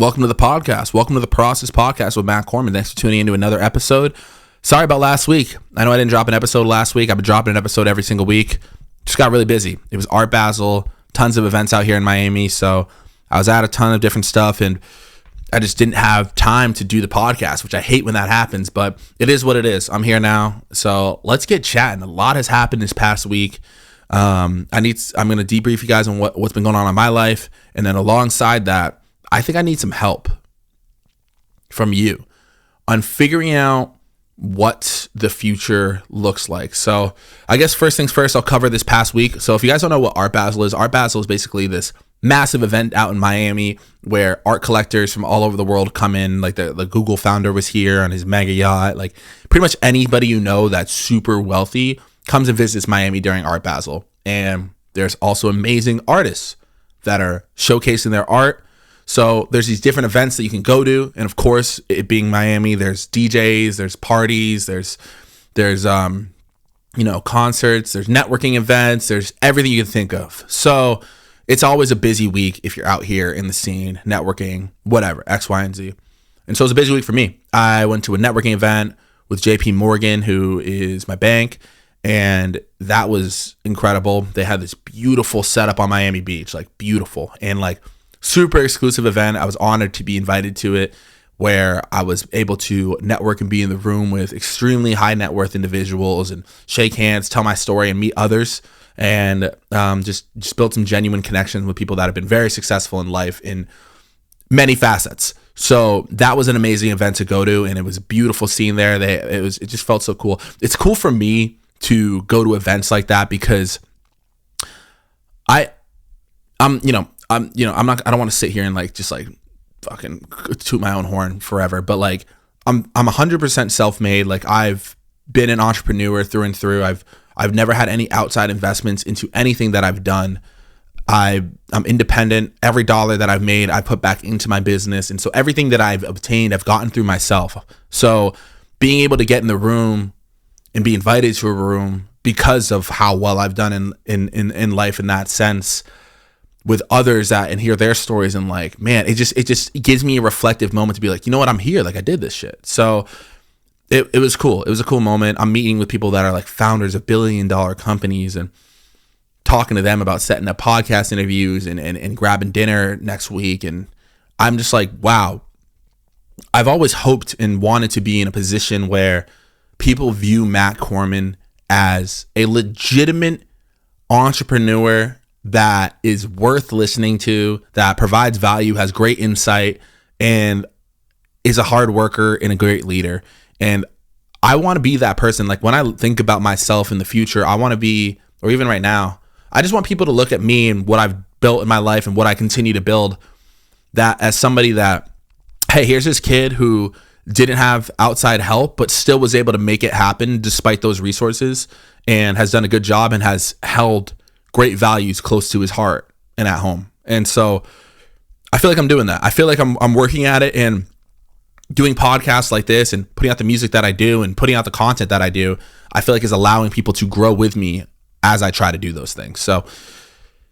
Welcome to the podcast. Welcome to the Process Podcast with Matt Corman. Thanks for tuning into another episode. Sorry about last week. I know I didn't drop an episode last week. I've been dropping an episode every single week. Just got really busy. It was Art Basel, tons of events out here in Miami. So I was at a ton of different stuff and I just didn't have time to do the podcast, which I hate when that happens, but it is what it is. I'm here now. So let's get chatting. A lot has happened this past week. I'm going to debrief you guys on what's been going on in my life. And then alongside that, I think I need some help from you on figuring out what the future looks like. So I guess first things first, I'll cover this past week. So if you guys don't know what Art Basel is basically this massive event out in Miami where art collectors from all over the world come in. Like the Google founder was here on his mega yacht. Like pretty much anybody you know that's super wealthy comes and visits Miami during Art Basel. And there's also amazing artists that are showcasing their art. So there's these different events that you can go to. And of course, it being Miami, there's DJs, there's parties, there's concerts, there's networking events, there's everything you can think of. So it's always a busy week if you're out here in the scene, networking, whatever, X, Y, and Z. And so it was a busy week for me. I went to a networking event with JP Morgan, who is my bank, and that was incredible. They had this beautiful setup on Miami Beach, like beautiful, and like super exclusive event. I was honored to be invited to it, where I was able to network and be in the room with extremely high net worth individuals and shake hands, tell my story, and meet others, and just built some genuine connections with people that have been very successful in life in many facets. So that was an amazing event to go to, and it was a beautiful scene there. It just felt so cool. It's cool for me to go to events like that because I don't want to sit here and just fucking toot my own horn forever, but like I'm 100% self-made. Like I've been an entrepreneur through and through. I've never had any outside investments into anything that I've done. I'm independent. Every dollar that I've made, I put back into my business. And so everything that I've obtained, I've gotten through myself. So being able to get in the room and be invited to a room because of how well I've done in life in that sense, with others and hear their stories, and like, man, it just gives me a reflective moment to be like, you know what, I'm here, like I did this shit. So it was cool. It was a cool moment. I'm meeting with people that are like founders of billion-dollar companies and talking to them about setting up podcast interviews and grabbing dinner next week. And I'm just like, wow, I've always hoped and wanted to be in a position where people view Matt Corman as a legitimate entrepreneur that is worth listening to, that provides value, has great insight, and is a hard worker and a great leader. And I want to be that person. Like when I think about myself in the future, I want to be, or even right now, I just want people to look at me and what I've built in my life and what I continue to build, that as somebody that, hey, here's this kid who didn't have outside help, but still was able to make it happen despite those resources, and has done a good job and has held great values close to his heart and at home. And so I feel like I'm doing that. I feel like I'm working at it, and doing podcasts like this and putting out the music that I do and putting out the content that I do, I feel like is allowing people to grow with me as I try to do those things. So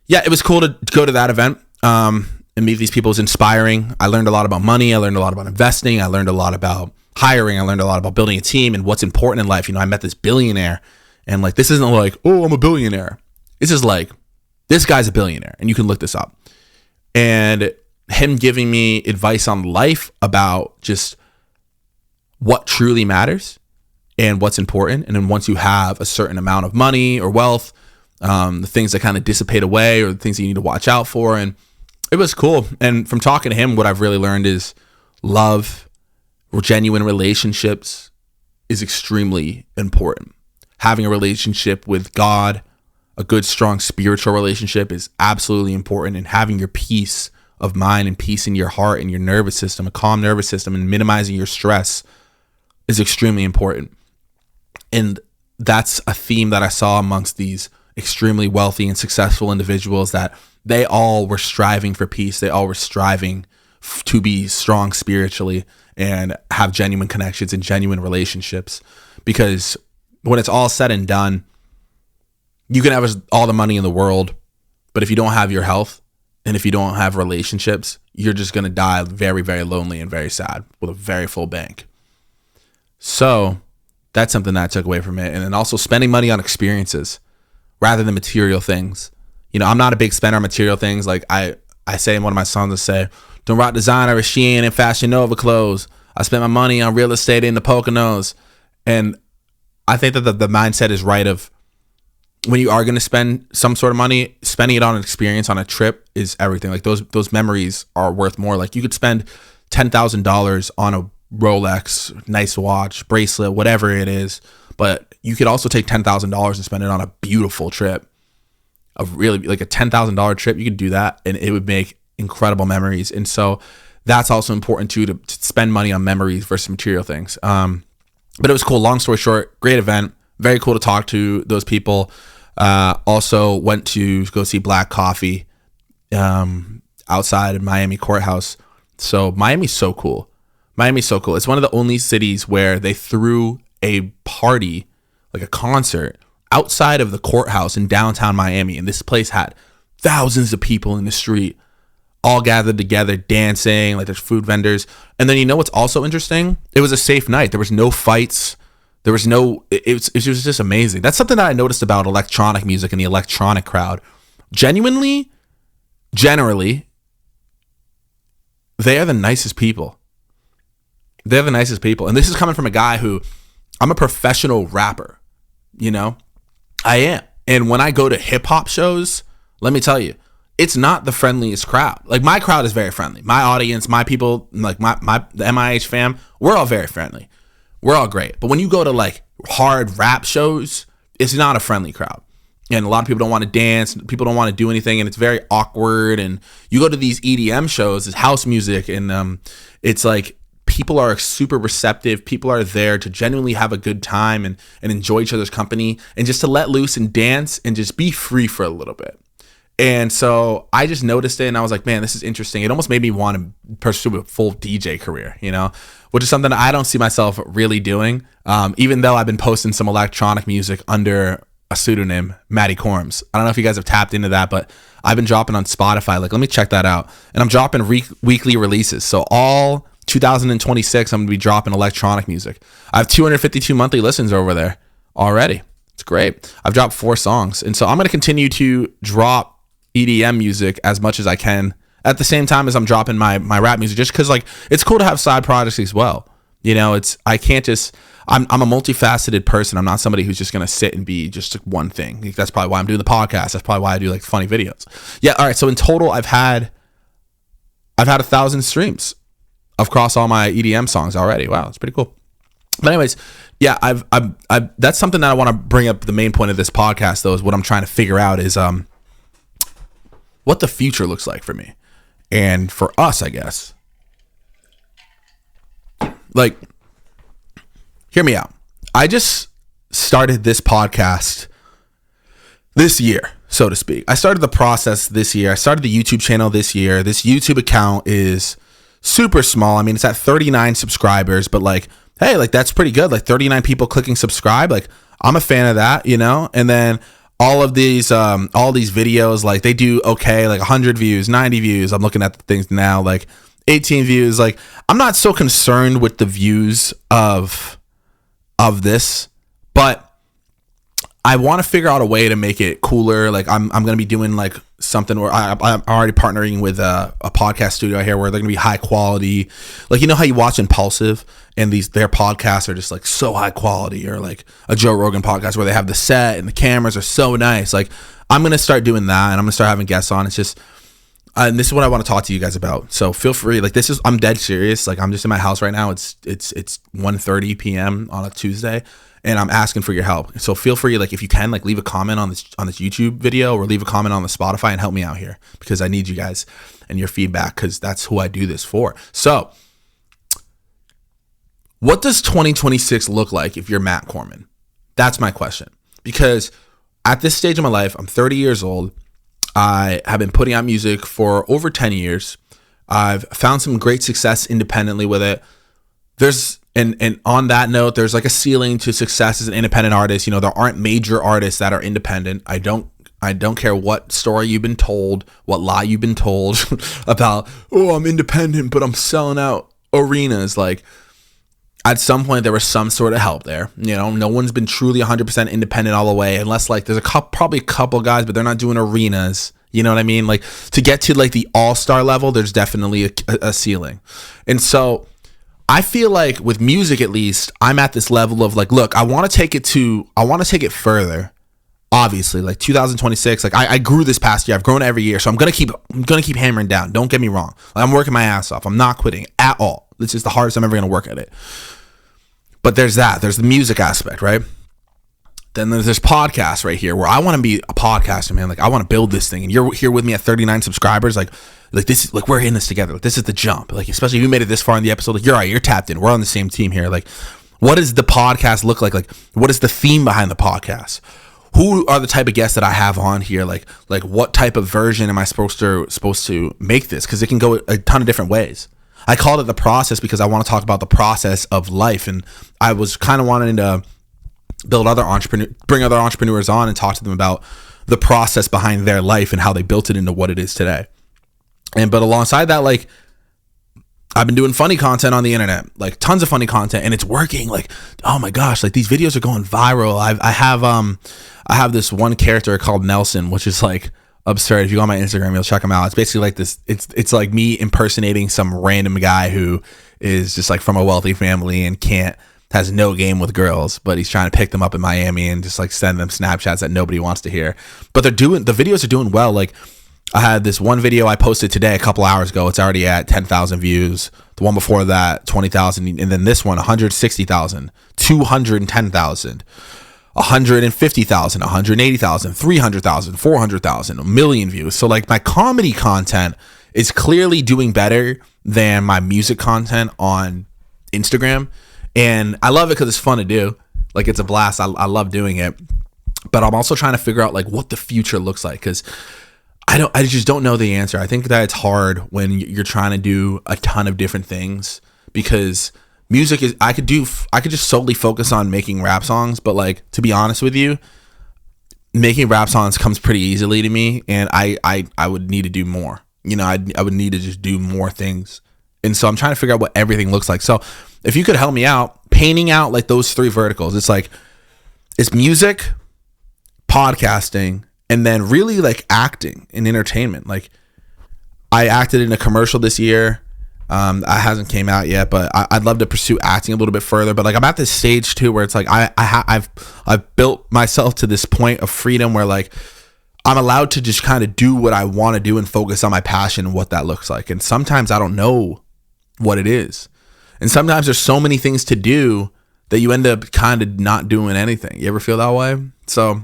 yeah, it was cool to go to that event and meet these people. It was inspiring. I learned a lot about money. I learned a lot about investing. I learned a lot about hiring. I learned a lot about building a team and what's important in life. You know, I met this billionaire, and like, this isn't like, oh, I'm a billionaire. This is like, this guy's a billionaire, and you can look this up. And him giving me advice on life about just what truly matters and what's important. And then once you have a certain amount of money or wealth, the things that kind of dissipate away, or the things that you need to watch out for. And it was cool. And from talking to him, what I've really learned is love, genuine relationships is extremely important. Having a relationship with God, a good, strong spiritual relationship, is absolutely important. And having your peace of mind and peace in your heart and your nervous system, a calm nervous system, and minimizing your stress is extremely important. And that's a theme that I saw amongst these extremely wealthy and successful individuals, that they all were striving for peace. They all were striving to be strong spiritually and have genuine connections and genuine relationships. Because when it's all said and done, you can have all the money in the world, but if you don't have your health and if you don't have relationships, you're just going to die very, very lonely and very sad with a very full bank. So that's something that I took away from it. And then also spending money on experiences rather than material things. You know, I'm not a big spender on material things. Like I say in one of my songs, I say, don't rock designer or Shein and Fashion Nova clothes. I spent my money on real estate in the Poconos. And I think that the mindset is right of when you are going to spend some sort of money, spending it on an experience, on a trip is everything. Like those memories are worth more. Like you could spend $10,000 on a Rolex, nice watch, bracelet, whatever it is. But you could also take $10,000 and spend it on a beautiful trip. A really like a $10,000 trip, you could do that and it would make incredible memories. And so that's also important too, to spend money on memories versus material things. But it was cool. Long story short, great event. Very cool to talk to those people. Also went to go see Black Coffee outside of Miami Courthouse. So Miami's so cool. It's one of the only cities where they threw a party, like a concert, outside of the courthouse in downtown Miami. And this place had thousands of people in the street, all gathered together, dancing, like there's food vendors. And then you know what's also interesting? It was a safe night. There was no fights. There was no, it was just amazing. That's something that I noticed about electronic music and the electronic crowd. Generally, they are the nicest people. They're the nicest people. And this is coming from a guy who, I'm a professional rapper, you know? I am. And when I go to hip hop shows, let me tell you, it's not the friendliest crowd. Like my crowd is very friendly. My audience, my people, like the MIH fam, we're all very friendly. We're all great. But when you go to like hard rap shows, it's not a friendly crowd. And a lot of people don't want to dance. People don't want to do anything. And it's very awkward. And you go to these EDM shows, it's house music. And it's like people are super receptive. People are there to genuinely have a good time and enjoy each other's company and just to let loose and dance and just be free for a little bit. And so I just noticed it and I was like, man, this is interesting. It almost made me want to pursue a full DJ career, you know, which is something that I don't see myself really doing. Even though I've been posting some electronic music under a pseudonym, Matty Corms. I don't know if you guys have tapped into that, but I've been dropping on Spotify. Like, let me check that out. And I'm dropping weekly releases. So all 2026, I'm going to be dropping electronic music. I have 252 monthly listens over there already. It's great. I've dropped 4 songs. And so I'm going to continue to drop EDM music as much as I can at the same time as I'm dropping my rap music, just because like it's cool to have side projects as well. You know, I'm a multifaceted person. I'm not somebody who's just going to sit and be just one thing. Like, that's probably why I'm doing the podcast. That's probably why I do like funny videos. Yeah. All right. So in total, I've had 1,000 streams across all my EDM songs already. Wow. That's pretty cool. But anyways, yeah, I've that's something that I want to bring up. The main point of this podcast though, is what I'm trying to figure out is, what the future looks like for me and for us, I guess. Like, hear me out. I just started this podcast this year, so to speak. I started the process this year. I started the YouTube channel this year. This YouTube account is super small. I mean, it's at 39 subscribers, but like, hey, like that's pretty good. Like 39 people clicking subscribe. Like I'm a fan of that, you know? And then all these videos, like they do okay, like 100 views, 90 views. I'm looking at the things now, like 18 views. Like I'm not so concerned with the views of this, but I want to figure out a way to make it cooler. Like I'm going to be doing like something where I'm already partnering with a podcast studio here where they're going to be high quality. Like, you know how you watch Impulsive and their podcasts are just like so high quality, or like a Joe Rogan podcast where they have the set and the cameras are so nice. Like I'm going to start doing that and I'm going to start having guests on. It's just, and this is what I want to talk to you guys about. So feel free. Like I'm dead serious. Like I'm just in my house right now. It's 1:30 p.m. on a Tuesday. And I'm asking for your help. So feel free, like if you can, like leave a comment on this YouTube video or leave a comment on the Spotify and help me out here, because I need you guys and your feedback, because that's who I do this for. So what does 2026 look like if you're Matt Corman? That's my question. Because at this stage of my life, I'm 30 years old. I have been putting out music for over 10 years. I've found some great success independently with it. And on that note, there's like a ceiling to success as an independent artist. You know, there aren't major artists that are independent. I don't I don't care what story you've been told, what lie you've been told about, oh, I'm independent, but I'm selling out arenas. Like, at some point, there was some sort of help there. You know, no one's been truly 100% independent all the way, unless like there's probably a couple guys, but they're not doing arenas. You know what I mean? Like, to get to like the all-star level, there's definitely a ceiling. And so I feel like with music, at least, I'm at this level of like, look, I want to take it further. Obviously, like 2026, like I grew this past year. I've grown every year, so I'm gonna keep hammering down. Don't get me wrong. Like, I'm working my ass off. I'm not quitting at all. This is the hardest I'm ever gonna work at it. But there's the music aspect, right? Then there's this podcast right here where I want to be a podcaster, man. Like, I want to build this thing, and you're here with me at 39 subscribers. Like this is like, we're in this together. Like, this is the jump. Like, especially if you made it this far in the episode, like, you're all right. You're tapped in. We're on the same team here. Like, what does the podcast look like? Like, what is the theme behind the podcast? Who are the type of guests that I have on here? Like what type of version am I supposed to make this? Because it can go a ton of different ways. I called it the process because I want to talk about the process of life, and I was kind of wanting to bring other entrepreneurs on and talk to them about the process behind their life and how they built it into what it is today. But alongside that, like, I've been doing funny content on the internet, like tons of funny content, and it's working. Like, oh my gosh, like these videos are going viral. I have this one character called Nelson, which is like absurd. If you go on my Instagram, you'll check him out. It's basically like this. It's like me impersonating some random guy who is just like from a wealthy family and has no game with girls, but he's trying to pick them up in Miami and just like send them Snapchats that nobody wants to hear. But the videos are doing well. Like, I had this one video I posted today a couple hours ago. It's already at 10,000 views. The one before that, 20,000. And then this one, 160,000, 210,000, 150,000, 180,000, 300,000, 400,000, a million views. So like, my comedy content is clearly doing better than my music content on Instagram. And I love it because it's fun to do. Like, it's a blast. I love doing it. But I'm also trying to figure out like what the future looks like, because I just don't know the answer. I think that it's hard when you're trying to do a ton of different things, because music is, I could just solely focus on making rap songs. But like, to be honest with you, making rap songs comes pretty easily to me, and I would need to do more. You know, I would need to just do more things. And so I'm trying to figure out what everything looks like. So if you could help me out painting out like those three verticals, it's music, podcasting, and then really like acting and entertainment. Like, I acted in a commercial this year. It hasn't came out yet, but I'd love to pursue acting a little bit further. But like, I'm at this stage too where it's like I've built myself to this point of freedom where like I'm allowed to just kind of do what I want to do and focus on my passion and what that looks like. And sometimes I don't know what it is, and sometimes there's so many things to do that you end up kind of not doing anything. You ever feel that way? So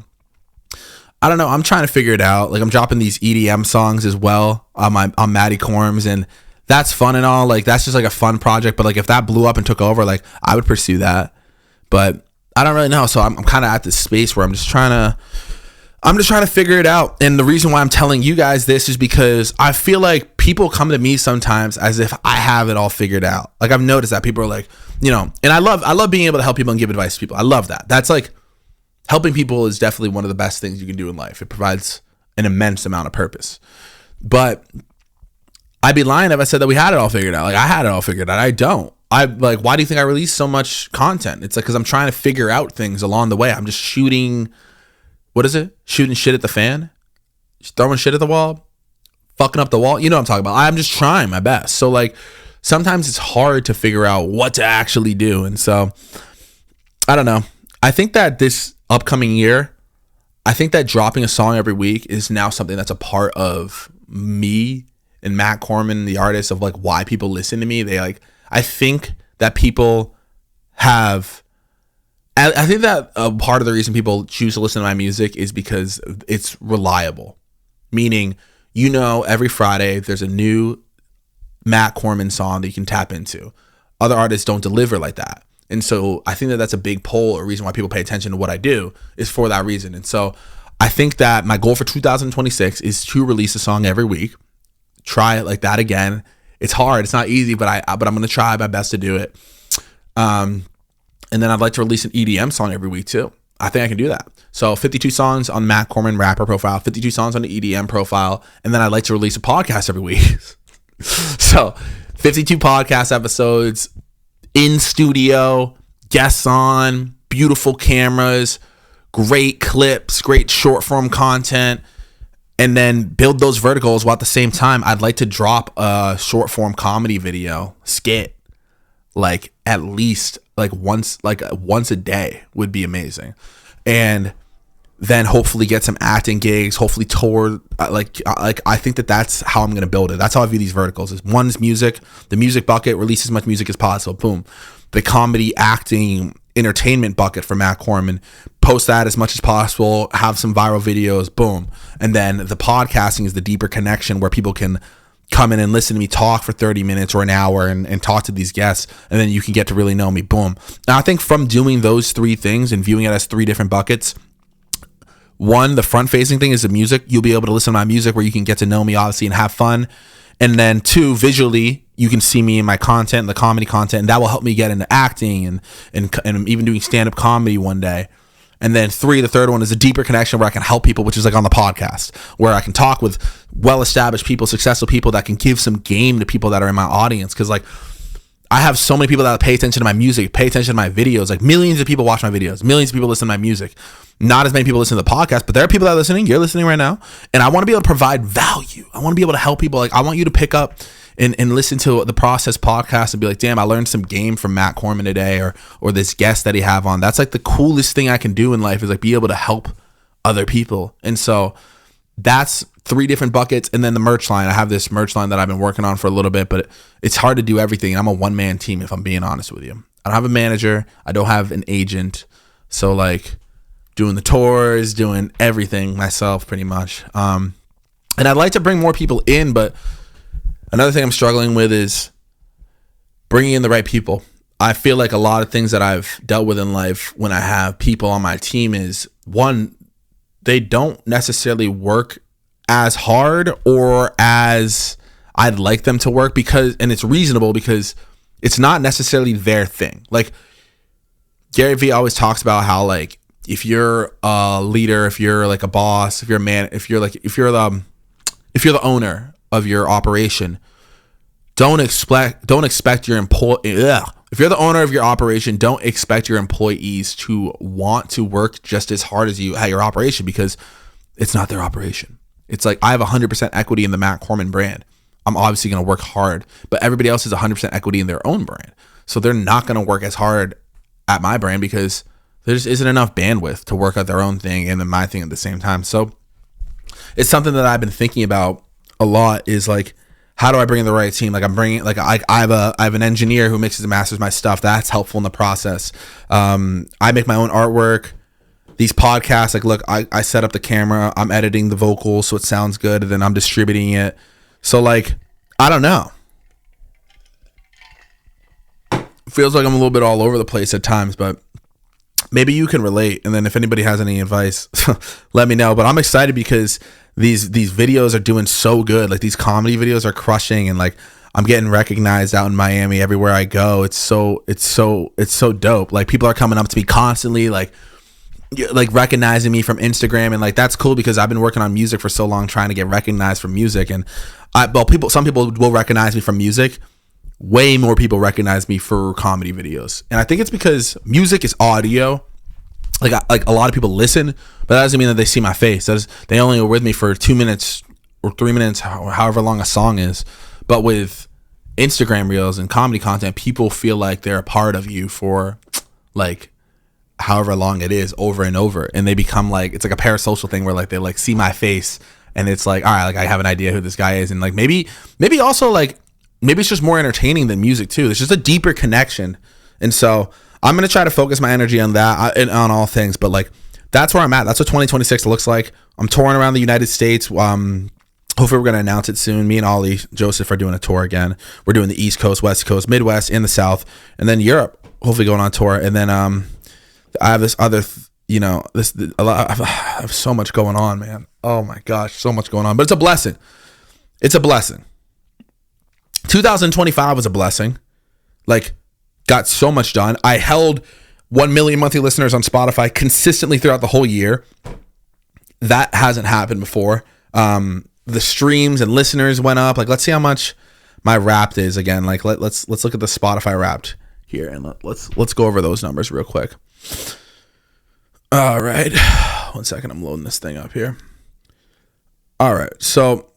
I don't know. I'm trying to figure it out. Like, I'm dropping these EDM songs as well on Maddie Corms, and that's fun and all. Like, that's just like a fun project. But like, if that blew up and took over, like, I would pursue that. But I don't really know. So I'm kind of at this space where I'm just trying to figure it out. And the reason why I'm telling you guys this is because I feel like people come to me sometimes as if I have it all figured out. Like, I've noticed that people are like, you know, and I love being able to help people and give advice to people. I love that. That's like, helping people is definitely one of the best things you can do in life. It provides an immense amount of purpose. But I'd be lying if I said that we had it all figured out. Like, I had it all figured out. I don't. Why do you think I release so much content? It's like, because I'm trying to figure out things along the way. I'm just shooting shit at the fan, just throwing shit at the wall, fucking up the wall. You know what I'm talking about. I'm just trying my best. So like, sometimes it's hard to figure out what to actually do. And so I don't know. I think that this upcoming year, I think that dropping a song every week is now something that's a part of me and Matt Corman, the artist, of like why people listen to me. I think that people have, I think that a part of the reason people choose to listen to my music is because it's reliable. Meaning, you know, every Friday there's a new Matt Corman song that you can tap into. Other artists don't deliver like that. And so I think that that's a big pull or reason why people pay attention to what I do is for that reason. And so I think that my goal for 2026 is to release a song every week. Try it like that again. It's hard. It's not easy, but I'm going to try my best to do it. And then I'd like to release an EDM song every week too. I think I can do that. So 52 songs on Matt Corman rapper profile, 52 songs on the EDM profile, and then I'd like to release a podcast every week. So 52 podcast episodes in studio, guests on, beautiful cameras, great clips, great short form content, and then build those verticals while at the same time I'd like to drop a short form comedy video skit like at least like once a day would be amazing. And then hopefully get some acting gigs, hopefully tour. Like I think that's how I'm going to build it. That's how I view these verticals. Is one's music, the music bucket, release as much music as possible. Boom. The comedy, acting, entertainment bucket for Matt Corman, post that as much as possible, have some viral videos, boom. And then the podcasting is the deeper connection where people can come in and listen to me talk for 30 minutes or an hour and talk to these guests, and then you can get to really know me, boom. And I think from doing those three things and viewing it as three different buckets, one, the front facing thing is the music. You'll be able to listen to my music where you can get to know me obviously and have fun. And then two, visually, you can see me in my content, the comedy content, and that will help me get into acting and even doing stand-up comedy one day. And then three, the third one is a deeper connection where I can help people, which is like on the podcast, where I can talk with well-established people, successful people that can give some game to people that are in my audience. Because like I have so many people that pay attention to my music, pay attention to my videos. Like millions of people watch my videos, millions of people listen to my music. Not as many people listen to the podcast, but there are people that are listening. You're listening right now. And I want to be able to provide value. I want to be able to help people. Like I want you to pick up and listen to the Process podcast and be like, damn, I learned some game from Matt Corman today, or this guest that he have on. That's like the coolest thing I can do in life, is like be able to help other people. And so that's three different buckets. And then the merch line. I have this merch line that I've been working on for a little bit, but it's hard to do everything. I'm a one-man team, if I'm being honest with you. I don't have a manager. I don't have an agent. So like doing the tours, doing everything myself pretty much. And I'd like to bring more people in, but another thing I'm struggling with is bringing in the right people. I feel like a lot of things that I've dealt with in life when I have people on my team is, one, they don't necessarily work as hard or as I'd like them to work, and it's reasonable because it's not necessarily their thing. Like Gary Vee always talks about how like if you're a leader, if you're like a boss, if you're a man, if you're the owner of your operation, don't expect your if you're the owner of your operation, don't expect your employees to want to work just as hard as you at your operation, because it's not their operation. It's like I have 100% equity in the Matt Corman brand. I'm obviously going to work hard, but everybody else has 100% equity in their own brand. So they're not going to work as hard at my brand because there just isn't enough bandwidth to work at their own thing and then my thing at the same time. So it's something that I've been thinking about a lot, is like, how do I bring in the right team? Like I'm bringing, like I have an engineer who mixes and masters my stuff. That's helpful in the process. I make my own artwork. These podcasts, like, look, I set up the camera, I'm editing the vocals so it sounds good, and then I'm distributing it. So like, I don't know. Feels like I'm a little bit all over the place at times, but maybe you can relate. And then if anybody has any advice, let me know. But I'm excited because these videos are doing so good. Like these comedy videos are crushing, and like I'm getting recognized out in Miami everywhere I go. It's so dope. Like people are coming up to me constantly, like recognizing me from Instagram, and like that's cool because I've been working on music for so long, trying to get recognized from music. And some people will recognize me from music. Way more people recognize me for comedy videos, and I think it's because music is audio. Like a lot of people listen, but that doesn't mean that they see my face. They only are with me for 2 minutes or 3 minutes, however long a song is. But with Instagram reels and comedy content, people feel like they're a part of you for like however long it is, over and over, and they become like, it's like a parasocial thing where like they like see my face, and it's like, all right, like I have an idea who this guy is, and like maybe also like maybe it's just more entertaining than music too. There's just a deeper connection, and so I'm going to try to focus my energy on that and on all things. But like, that's where I'm at. That's what 2026 looks like. I'm touring around the United States. Hopefully we're going to announce it soon. Me and Ollie Joseph are doing a tour again. We're doing the East Coast, West Coast, Midwest, and the South, and then Europe, hopefully going on tour. And then I have this other, I have so much going on, man. Oh my gosh, so much going on. But it's a blessing. It's a blessing. 2025 was a blessing. Like, got so much done. I held 1 million monthly listeners on Spotify consistently throughout the whole year. That hasn't happened before. The streams and listeners went up. Like, let's see how much my Wrapped is again. Like, let's look at the Spotify Wrapped here, and let's go over those numbers real quick. All right, 1 second. I'm loading this thing up here. All right, so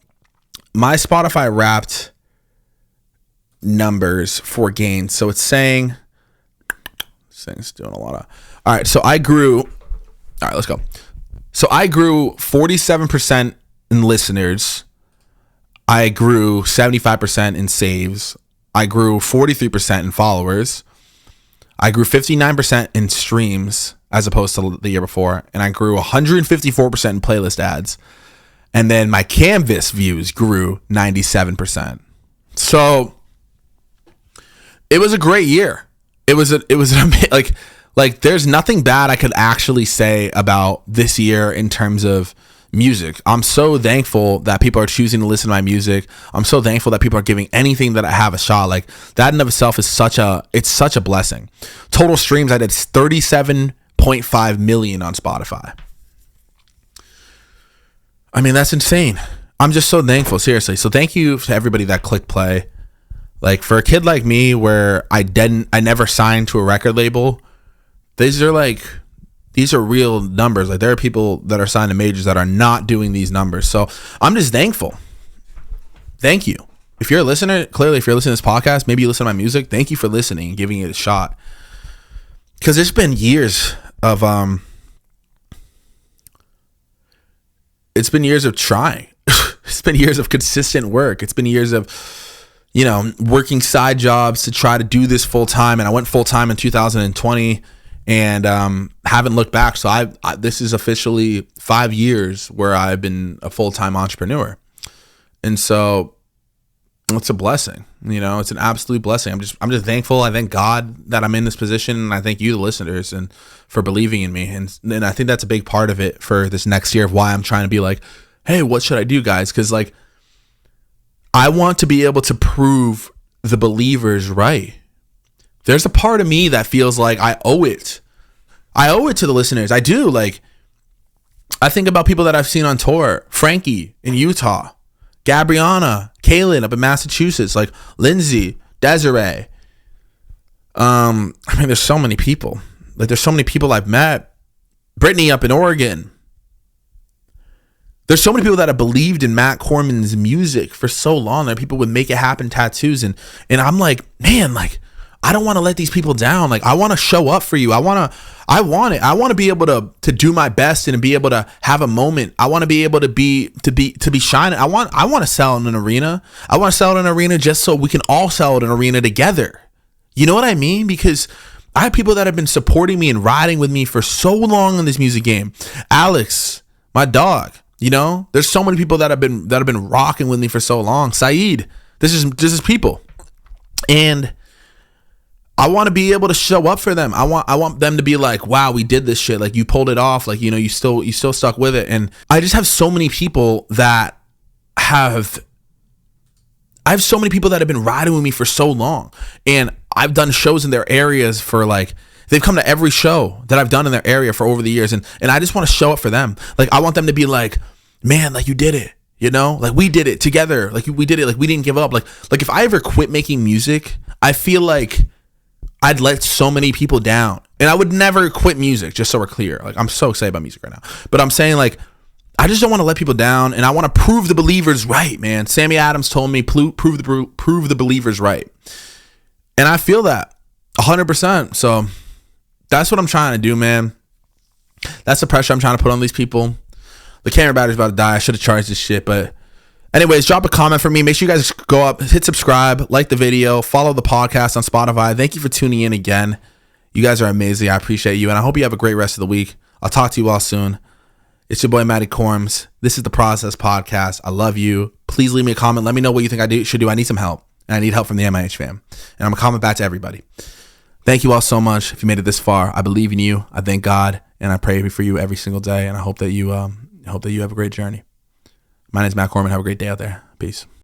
my Spotify Wrapped numbers for gains. So it's saying this thing's doing a lot of. All right, so I grew. All right, let's go. So I grew 47% in listeners. I grew 75% in saves. I grew 43% in followers. I grew 59% in streams as opposed to the year before. And I grew 154% in playlist ads. And then my Canvas views grew 97%. So it was a great year. It was an like there's nothing bad I could actually say about this year in terms of music. I'm so thankful that people are choosing to listen to my music. I'm so thankful that people are giving anything that I have a shot. Like, that in of itself is such a blessing. Total streams, I did 37.5 million on Spotify. I mean, that's insane. I'm just so thankful, seriously. So thank you to everybody that clicked play. Like, for a kid like me where I never signed to a record label, these are real numbers. Like, there are people that are signed to majors that are not doing these numbers. So I'm just thankful. Thank you. If you're a listener, clearly if you're listening to this podcast, maybe you listen to my music, thank you for listening and giving it a shot. Because there's been years of it's been years of trying. It's been years of consistent work. It's been years of, working side jobs to try to do this full time. And I went full time in 2020 and haven't looked back. So I this is officially 5 years where I've been a full-time entrepreneur. And so it's a blessing. It's an absolute blessing. I'm just thankful. I thank God that I'm in this position, and I thank you, the listeners, and for believing in me. And I think that's a big part of it for this next year of why I'm trying to be like, hey, what should I do, guys? Because like, I want to be able to prove the believers right. There's a part of me that feels like I owe it. I owe it to the listeners. I do. Like, I think about people that I've seen on tour. Frankie in Utah, Gabriana, Kaylin up in Massachusetts, like Lindsay, Desiree. There's so many people. Like, there's so many people I've met. Brittany up in Oregon. There's so many people that have believed in Matt Corman's music for so long. There are people with Make It Happen tattoos. And I'm like, man, like, I don't want to let these people down. Like, I want to show up for you. I want it. I want to be able to do my best and be able to have a moment. I want to be able to be shining. I want to sell in an arena. I want to sell in an arena just so we can all sell in an arena together. You know what I mean? Because I have people that have been supporting me and riding with me for so long in this music game. Alex, my dog, there's so many people that have been rocking with me for so long. Saeed, this is people. And I want to be able to show up for them. I want them to be like, wow, we did this shit. Like, you pulled it off. Like, you still stuck with it. And I just have so many people that I have so many people that have been riding with me for so long. And I've done shows in their areas for like, they've come to every show that I've done in their area for over the years. And I just want to show up for them. Like, I want them to be like, man, like, you did it. Like, we did it together. Like, we did it. Like, we didn't give up. Like if I ever quit making music, I feel like I'd let so many people down. And I would never quit music, just so we're clear. Like, I'm so excited about music right now. But I'm saying, like, I just don't want to let people down, and I want to prove the believers right, man. Sammy Adams told me, prove the believers right. And I feel that 100%. So that's what I'm trying to do, man. That's the pressure I'm trying to put on these people. The camera battery's about to die. I should have charged this shit, but anyways, drop a comment for me. Make sure you guys go up, hit subscribe, like the video, follow the podcast on Spotify. Thank you for tuning in again. You guys are amazing. I appreciate you, and I hope you have a great rest of the week. I'll talk to you all soon. It's your boy, Matty Corms. This is the Process Podcast. I love you. Please leave me a comment. Let me know what you think I should do. I need some help, and I need help from the MIH fam. And I'm going to comment back to everybody. Thank you all so much. If you made it this far, I believe in you. I thank God, and I pray for you every single day, and I hope that you have a great journey. My name is Matt Corman. Have a great day out there. Peace.